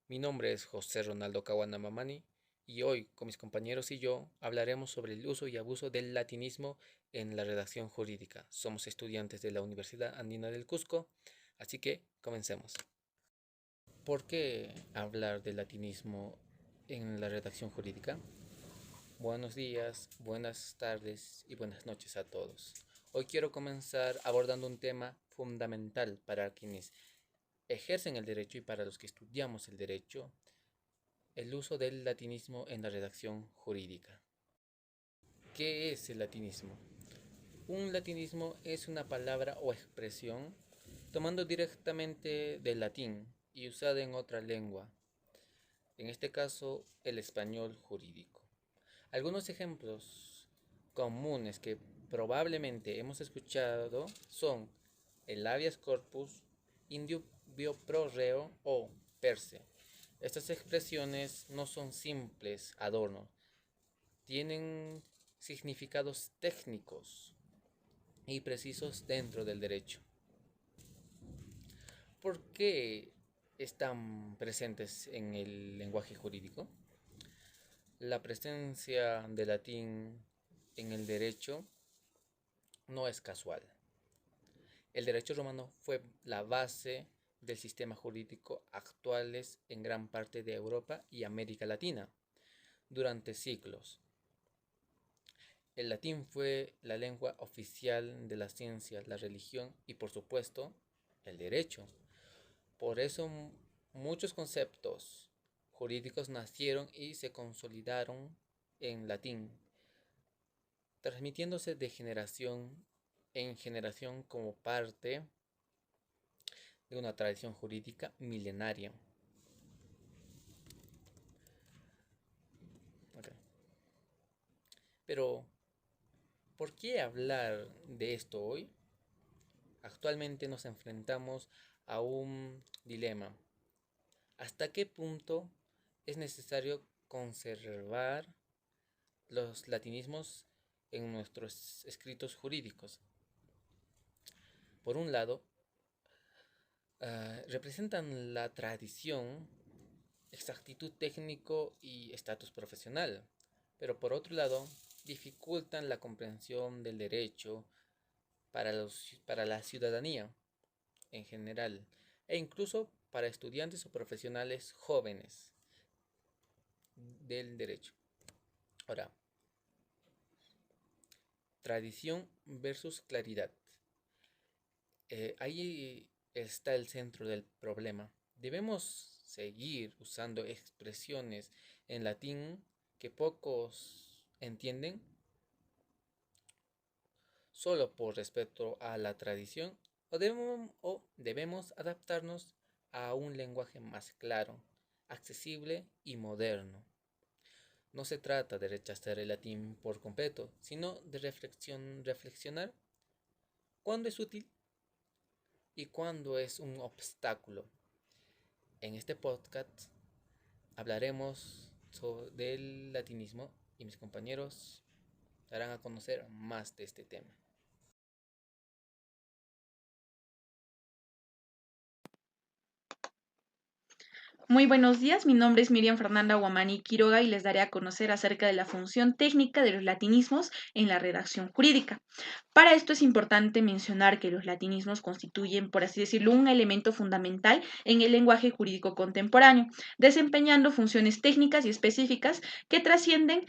Mi nombre es José Ronaldo Caguana Mamani y hoy con mis compañeros y yo hablaremos sobre el uso y abuso del latinismo en la redacción jurídica. Somos estudiantes de la Universidad Andina del Cusco, así que comencemos. ¿Por qué hablar del latinismo en la redacción jurídica? Buenos días, buenas tardes y buenas noches a todos. Hoy quiero comenzar abordando un tema fundamental para quienes ejercen el derecho y para los que estudiamos el derecho: el uso del latinismo en la redacción jurídica. ¿Qué es el latinismo? Un latinismo es una palabra o expresión tomando directamente del latín y usada en otra lengua, en este caso el español jurídico. Algunos ejemplos comunes que probablemente hemos escuchado son el habeas corpus, indubio pro reo o per se. Estas expresiones no son simples adornos, tienen significados técnicos y precisos dentro del derecho. ¿Por qué están presentes en el lenguaje jurídico? La presencia del latín en el derecho no es casual. El derecho romano fue la base del sistema jurídico actuales en gran parte de Europa y América Latina durante siglos. El latín fue la lengua oficial de la ciencia, la religión y, por supuesto, el derecho. Por eso muchos conceptos jurídicos nacieron y se consolidaron en latín, transmitiéndose de generación en generación como parte de una tradición jurídica milenaria. Okay. Pero, ¿por qué hablar de esto hoy? Actualmente nos enfrentamos a un dilema. ¿Hasta qué punto es necesario conservar los latinismos en nuestros escritos jurídicos? Por un lado, representan la tradición, exactitud técnico y estatus profesional, pero por otro lado, dificultan la comprensión del derecho para la ciudadanía en general e incluso para estudiantes o profesionales jóvenes del derecho. Ahora, tradición versus claridad. Ahí está el centro del problema. Debemos seguir usando expresiones en latín que pocos entienden solo por respeto a la tradición, o debemos adaptarnos a un lenguaje más claro, accesible y moderno. No se trata de rechazar el latín por completo, sino de reflexionar cuándo es útil y cuándo es un obstáculo. En este podcast hablaremos del latinismo y mis compañeros darán a conocer más de este tema. Muy buenos días, mi nombre es Miriam Fernanda Guamani Quiroga y les daré a conocer acerca de la función técnica de los latinismos en la redacción jurídica. Para esto es importante mencionar que los latinismos constituyen, por así decirlo, un elemento fundamental en el lenguaje jurídico contemporáneo, desempeñando funciones técnicas y específicas que trascienden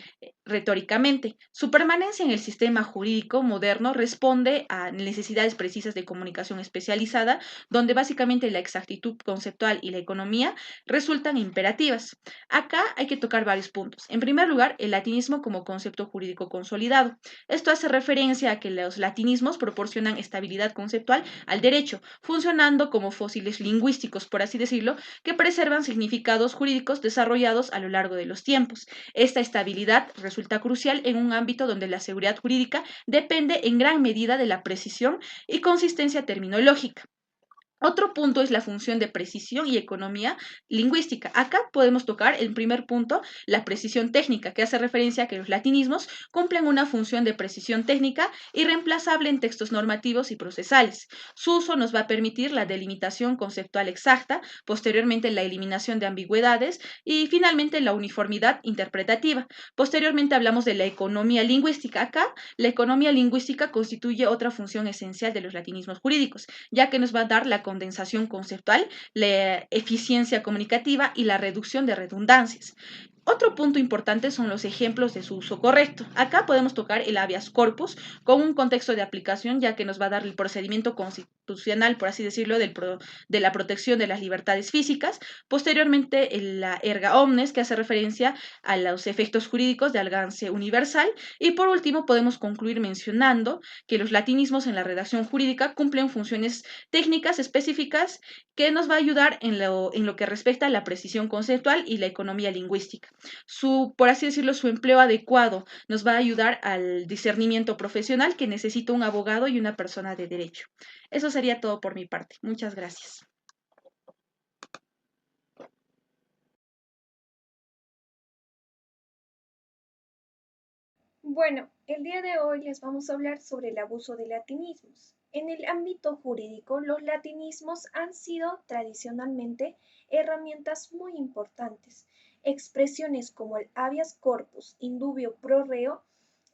retóricamente. Su permanencia en el sistema jurídico moderno responde a necesidades precisas de comunicación especializada, donde básicamente la exactitud conceptual y la economía resultan imperativas. Acá hay que tocar varios puntos. En primer lugar, el latinismo como concepto jurídico consolidado. Esto hace referencia a que los latinismos proporcionan estabilidad conceptual al derecho, funcionando como fósiles lingüísticos, por así decirlo, que preservan significados jurídicos desarrollados a lo largo de los tiempos. Esta estabilidad resulta crucial en un ámbito donde la seguridad jurídica depende en gran medida de la precisión y consistencia terminológica. Otro punto es la función de precisión y economía lingüística. Acá podemos tocar el primer punto, la precisión técnica, que hace referencia a que los latinismos cumplen una función de precisión técnica irreemplazable en textos normativos y procesales. Su uso nos va a permitir la delimitación conceptual exacta, posteriormente la eliminación de ambigüedades y finalmente la uniformidad interpretativa. Posteriormente hablamos de la economía lingüística. Acá, la economía lingüística constituye otra función esencial de los latinismos jurídicos, ya que nos va a dar la condensación conceptual, la eficiencia comunicativa y la reducción de redundancias. Otro punto importante son los ejemplos de su uso correcto. Acá podemos tocar el habeas corpus con un contexto de aplicación, ya que nos va a dar el procedimiento constitucional, por así decirlo, de la protección de las libertades físicas. Posteriormente, la erga omnes, que hace referencia a los efectos jurídicos de alcance universal. Y por último, podemos concluir mencionando que los latinismos en la redacción jurídica cumplen funciones técnicas específicas que nos va a ayudar en lo que respecta a la precisión conceptual y la economía lingüística. Por así decirlo, su empleo adecuado nos va a ayudar al discernimiento profesional que necesita un abogado y una persona de derecho. Eso sería todo por mi parte. Muchas gracias. Bueno, el día de hoy les vamos a hablar sobre el abuso de latinismos. En el ámbito jurídico, los latinismos han sido tradicionalmente herramientas muy importantes. Expresiones como el habeas corpus, indubio pro reo,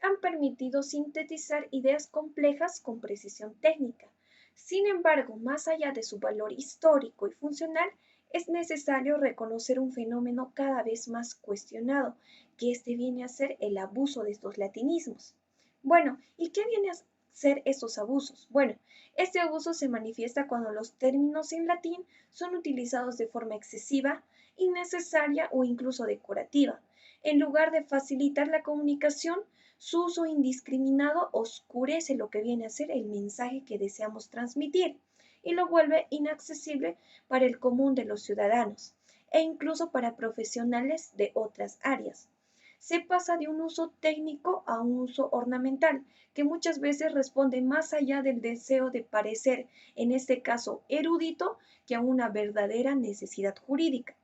han permitido sintetizar ideas complejas con precisión técnica. Sin embargo, más allá de su valor histórico y funcional, es necesario reconocer un fenómeno cada vez más cuestionado, que este viene a ser el abuso de estos latinismos. Bueno, ¿y qué viene a ser estos abusos? Bueno, este abuso se manifiesta cuando los términos en latín son utilizados de forma excesiva, innecesaria o incluso decorativa. En lugar de facilitar la comunicación, su uso indiscriminado oscurece lo que viene a ser el mensaje que deseamos transmitir y lo vuelve inaccesible para el común de los ciudadanos e incluso para profesionales de otras áreas. Se pasa de un uso técnico a un uso ornamental, que muchas veces responde más allá del deseo de parecer, en este caso erudito, que a una verdadera necesidad jurídica.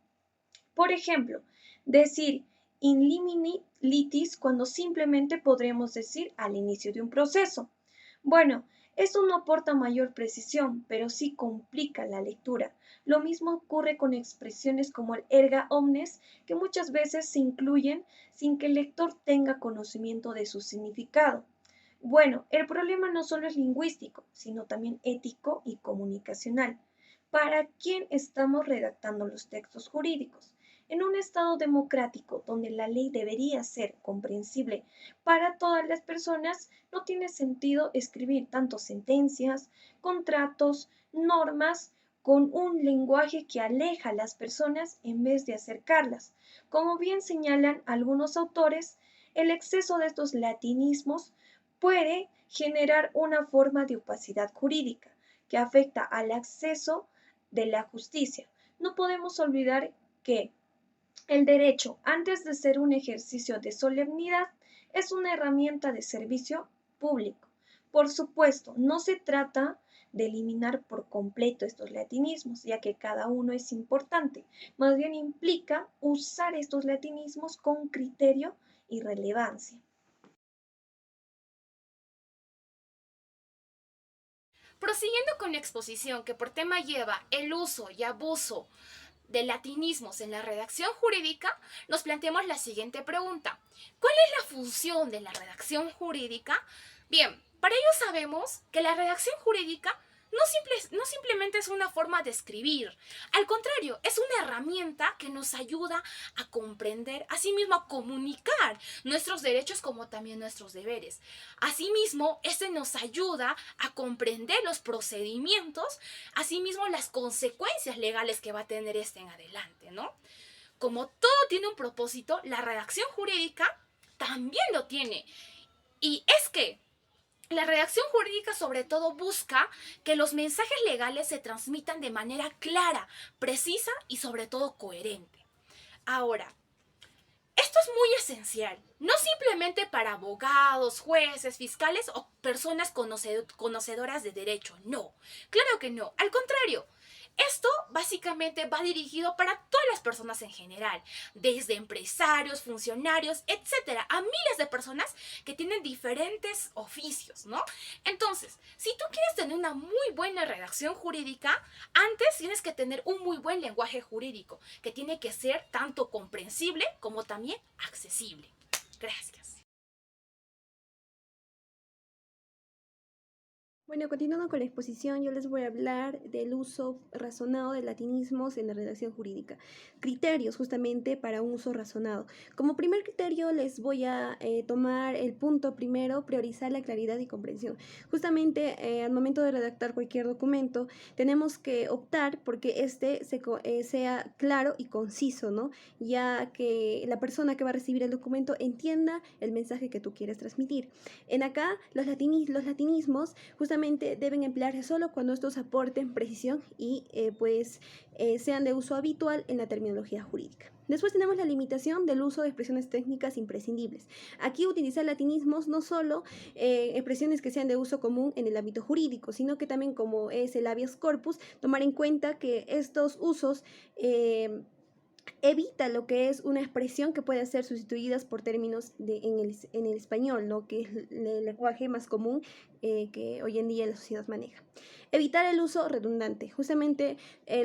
Por ejemplo, decir in limine litis cuando simplemente podremos decir al inicio de un proceso. Bueno, esto no aporta mayor precisión, pero sí complica la lectura. Lo mismo ocurre con expresiones como el erga omnes, que muchas veces se incluyen sin que el lector tenga conocimiento de su significado. Bueno, el problema no solo es lingüístico, sino también ético y comunicacional. ¿Para quién estamos redactando los textos jurídicos? En un Estado democrático donde la ley debería ser comprensible para todas las personas, no tiene sentido escribir tanto sentencias, contratos, normas con un lenguaje que aleja a las personas en vez de acercarlas. Como bien señalan algunos autores, el exceso de estos latinismos puede generar una forma de opacidad jurídica que afecta al acceso de la justicia. No podemos olvidar que el derecho, antes de ser un ejercicio de solemnidad, es una herramienta de servicio público. Por supuesto, no se trata de eliminar por completo estos latinismos, ya que cada uno es importante. Más bien implica usar estos latinismos con criterio y relevancia. Prosiguiendo con la exposición que por tema lleva el uso y abuso de latinismos en la redacción jurídica, nos planteamos la siguiente pregunta. ¿Cuál es la función de la redacción jurídica? Bien, para ello sabemos que la redacción jurídica no simplemente es una forma de escribir, al contrario, es una herramienta que nos ayuda a comprender, asimismo a comunicar nuestros derechos como también nuestros deberes. Asimismo, este nos ayuda a comprender los procedimientos, asimismo las consecuencias legales que va a tener este en adelante, ¿no? Como todo tiene un propósito, la redacción jurídica también lo tiene. Y es que la redacción jurídica sobre todo busca que los mensajes legales se transmitan de manera clara, precisa y sobre todo coherente. Ahora, Esto es muy esencial, no simplemente para abogados, jueces, fiscales o personas conocedoras de derecho, no, claro que no, al contrario. Esto básicamente va dirigido para todas las personas en general, desde empresarios, funcionarios, etcétera, a miles de personas que tienen diferentes oficios, ¿no? Entonces, si tú quieres tener una muy buena redacción jurídica, antes tienes que tener un muy buen lenguaje jurídico, que tiene que ser tanto comprensible como también accesible. Gracias. Bueno, continuando con la exposición, yo les voy a hablar del uso razonado de latinismos en la redacción jurídica. Criterios justamente para un uso razonado. Como primer criterio les voy a tomar el punto primero, priorizar la claridad y comprensión. Justamente al momento de redactar cualquier documento, tenemos que optar porque sea claro y conciso, ¿no? Ya que la persona que va a recibir el documento entienda el mensaje que tú quieres transmitir. En acá, los latinismos justamente deben emplearse solo cuando estos aporten precisión y sean de uso habitual en la terminología jurídica. Después tenemos la limitación del uso de expresiones técnicas imprescindibles. Aquí utilizar latinismos no solo expresiones que sean de uso común en el ámbito jurídico, sino que también como es el habeas corpus, tomar en cuenta que estos usos evita lo que es una expresión que puede ser sustituidas por términos en el español, ¿no? Que es el lenguaje más común que hoy en día la sociedad maneja. Evitar el uso redundante, justamente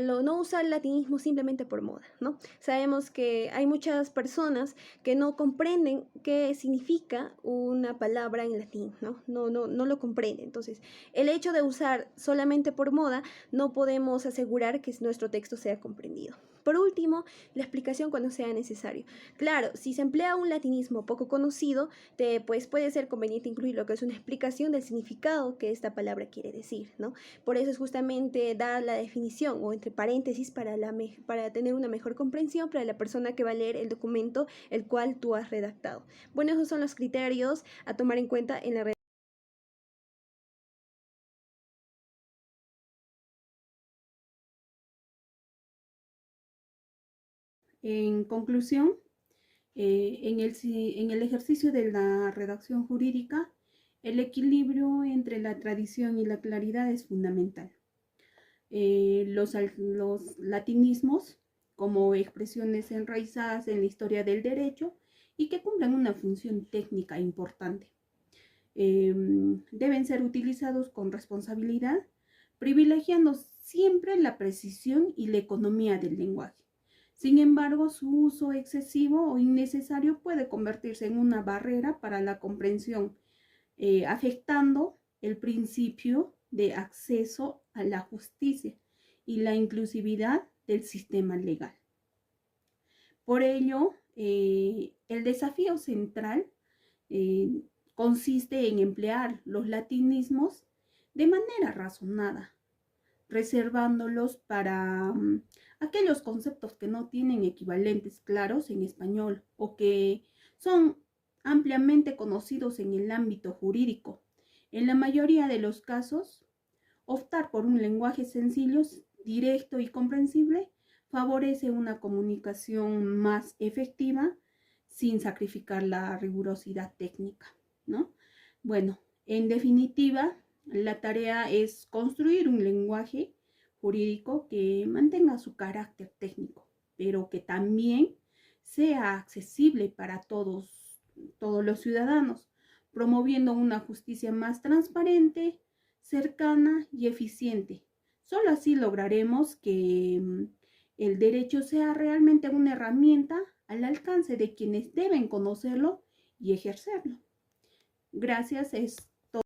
no usar latinismo simplemente por moda, ¿no? Sabemos que hay muchas personas que no comprenden qué significa una palabra en latín, ¿no? No lo comprenden. Entonces, el hecho de usar solamente por moda, no podemos asegurar que nuestro texto sea comprendido. Por último, la explicación cuando sea necesario. Claro, si se emplea un latinismo poco conocido, pues puede ser conveniente incluir lo que es una explicación del significado que esta palabra quiere decir, ¿no? Por eso es justamente dar la definición o entre paréntesis para tener una mejor comprensión para la persona que va a leer el documento el cual tú has redactado. Bueno, esos son los criterios a tomar en cuenta en la redacción. En conclusión, en el ejercicio de la redacción jurídica, el equilibrio entre la tradición y la claridad es fundamental. Los latinismos, como expresiones enraizadas en la historia del derecho y que cumplen una función técnica importante, deben ser utilizados con responsabilidad, privilegiando siempre la precisión y la economía del lenguaje. Sin embargo, su uso excesivo o innecesario puede convertirse en una barrera para la comprensión, afectando el principio de acceso a la justicia y la inclusividad del sistema legal. Por ello, el desafío central consiste en emplear los latinismos de manera razonada, reservándolos para aquellos conceptos que no tienen equivalentes claros en español o que son ampliamente conocidos en el ámbito jurídico. En la mayoría de los casos, optar por un lenguaje sencillo, directo y comprensible favorece una comunicación más efectiva sin sacrificar la rigurosidad técnica, ¿no? Bueno, en definitiva, la tarea es construir un lenguaje jurídico que mantenga su carácter técnico, pero que también sea accesible para todos los ciudadanos, promoviendo una justicia más transparente, cercana y eficiente. Solo así lograremos que el derecho sea realmente una herramienta al alcance de quienes deben conocerlo y ejercerlo. Gracias, es